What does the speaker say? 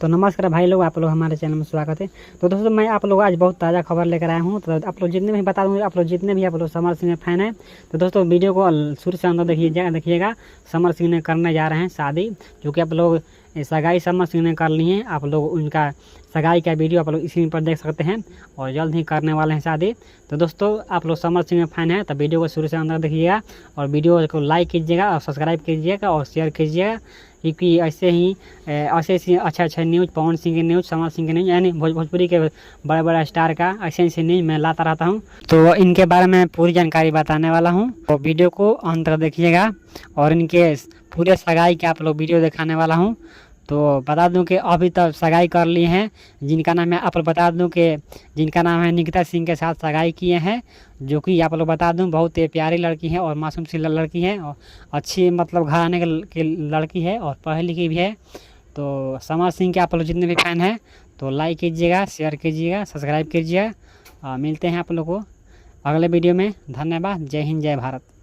तो नमस्कार भाई लोग, आप लोग हमारे चैनल में स्वागत है। तो दोस्तों मैं आप लोग आज बहुत ताज़ा खबर लेकर आया हूँ। तो आप लोग जितने भी बता दूँगा, आप लोग जितने भी आप लोग समर सिंह फैन हैं, तो दोस्तों वीडियो को शुरू से अंदर देखिएगा। समर सिंह ने करने जा रहे हैं शादी, जो कि आप लोग सगाई समर सिंह ने कर ली है। आप लोग उनका सगाई का वीडियो आप लोग स्क्रीन पर देख सकते हैं और जल्द ही करने वाले हैं शादी। तो दोस्तों आप लोग समर सिंह फैन हैं तो वीडियो को शुरू से अंदर देखिएगा और वीडियो को लाइक कीजिएगा और सब्सक्राइब कीजिएगा और शेयर कीजिएगा, क्योंकि ऐसे अच्छे न्यूज़, पवन सिंह के न्यूज़, समर सिंह के न्यूज़, यानी भोजपुरी के बड़े बड़े स्टार का ऐसे न्यूज़ मैं लाता रहता हूँ। तो इनके बारे में पूरी जानकारी बताने वाला हूँ, तो वीडियो को अंत तक देखिएगा और इनके पूरे सगाई के आप लोग वीडियो दिखाने वाला हूँ। तो बता दूं कि अभी तक सगाई कर लिए हैं, जिनका नाम है आप लोग बता दूं कि जिनका नाम है निकिता सिंह के साथ सगाई किए हैं, जो कि आप लोग बता दूं बहुत ही प्यारी लड़की है और मासूम सी लड़की है और अच्छी मतलब घराने की लड़की है और पढ़ी लिखी भी है। तो समर सिंह के आप लोग जितने भी फैन हैं तो लाइक कीजिएगा, शेयर कीजिएगा, सब्सक्राइब कीजिएगा। मिलते हैं आप लोग को अगले वीडियो में। धन्यवाद। जय हिंद, जय भारत।